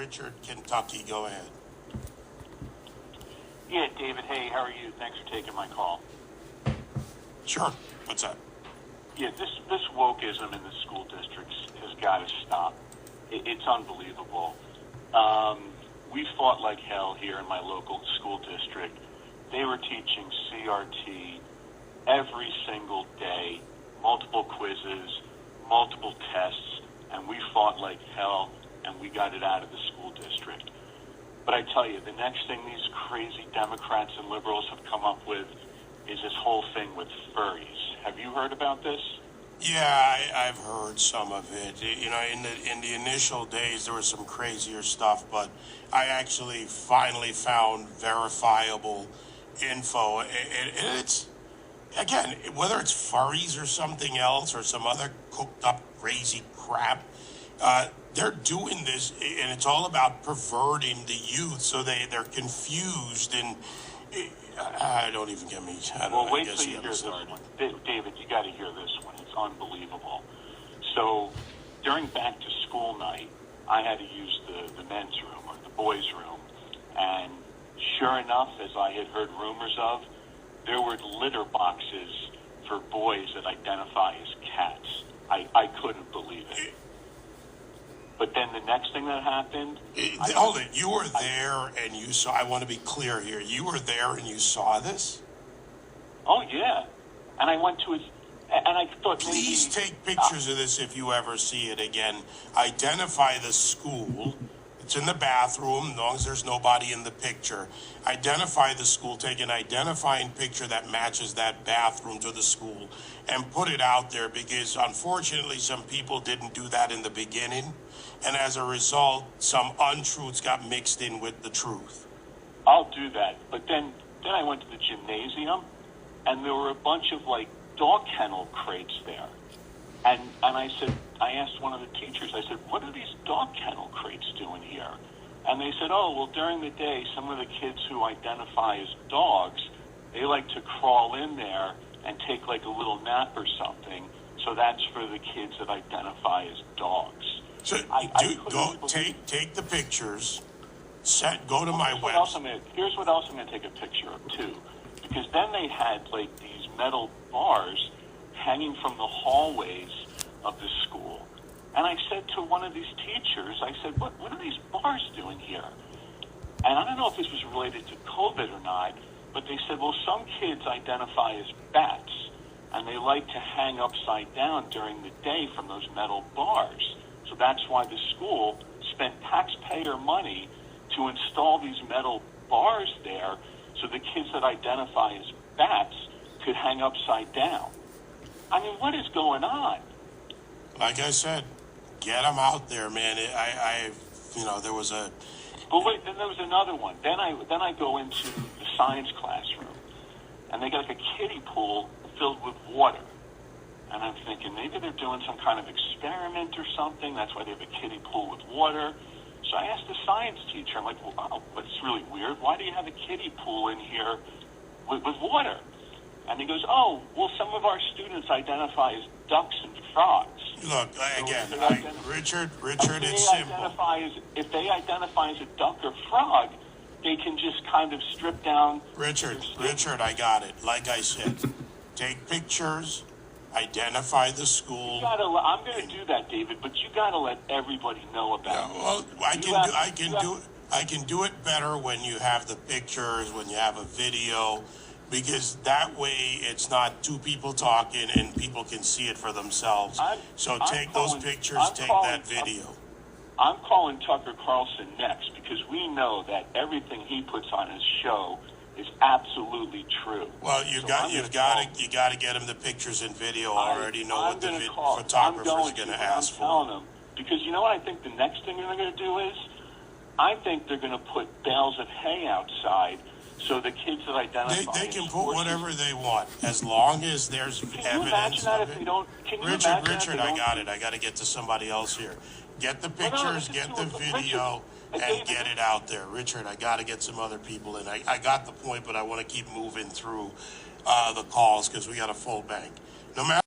Richard, Kentucky. Go ahead. Yeah, David, hey, how are you? Thanks for taking my call. Sure. What's up? Yeah, this wokeism in the school districts has got to stop. It's unbelievable. We fought like hell here in my local school district. They were teaching CRT every single day, multiple quizzes, multiple tests, and we fought like hell, and we got it out of the school district. But I tell you, the next thing these crazy Democrats and liberals have come up with is this whole thing with furries. Have you heard about this? Yeah, I've heard some of it. You know, in the initial days, there was some crazier stuff, but I actually finally found verifiable info. And it's, again, whether it's furries or something else or some other cooked up crazy crap, they're doing this, and it's all about perverting the youth so they're confused and don't even get me. Wait till you hear this one. David, you got to hear this one. It's unbelievable. So during back to school night, I had to use the men's room or the boys' room. And sure enough, as I had heard rumors of, there were litter boxes for boys that identify as cats. I couldn't believe it. But then the next thing that happened... Hold it. You were there and you saw... I want to be clear here. You were there and you saw this? Oh, yeah. And I went to his... And I thought... Please take pictures of this if you ever see it again. Identify the school. It's in the bathroom, as long as there's nobody in the picture. Identify the school. Take an identifying picture that matches that bathroom to the school and put it out there, because unfortunately some people didn't do that in the beginning. And as a result, some untruths got mixed in with the truth. I'll do that. But then I went to the gymnasium, and there were a bunch of, like, dog kennel crates there. And I asked one of the teachers, I said, what are these dog kennel crates doing here? And they said, oh, well, during the day, some of the kids who identify as dogs, they like to crawl in there and take, like, a little nap or something. So that's for the kids that identify as dogs. So take the pictures, go to my website. Here's what else I'm going to take a picture of, too. Because then they had, like, these metal bars hanging from the hallways of the school. And I said to one of these teachers, I said, what are these bars doing here? And I don't know if this was related to COVID or not, but they said, well, some kids identify as bats, and they like to hang upside down during the day from those metal bars. So that's why the school spent taxpayer money to install these metal bars there so the kids that identify as bats could hang upside down. I mean, what is going on? Like I said, get them out there, man. There was a... But wait, then there was another one. Then I go into the science classroom, and they got like a kiddie pool filled with water. And I'm thinking, maybe they're doing some kind of experiment or something. That's why they have a kiddie pool with water. So I asked the science teacher, I'm like, well, it's really weird. Why do you have a kiddie pool in here with water? And he goes, oh, well, some of our students identify as ducks and frogs. Look, again, Richard, it's simple. If they identify as a duck or frog, they can just kind of strip down. Richard, I got it. Like I said, take pictures, identify the school. I'm going to do that, David, but you got to let everybody know about it. Well, I can do it better when you have the pictures, when you have a video. Because that way it's not two people talking and people can see it for themselves. Take those pictures, take that video. I'm calling Tucker Carlson next because we know that everything he puts on his show is absolutely true. Well, you've got to get him the pictures and video. I already know what the photographer is going to ask for. I'm telling him, because you know what I think the next thing they're going to do is? I think they're going to put bales of hay outside. So the kids that identify... They can put whatever they want, as long as there's evidence of it. Richard, I got it. I got to get to somebody else here. Get the pictures, get the video, and get it out there. Richard, I got to get some other people in. I got the point, but I want to keep moving through the calls because we got a full bank. No matter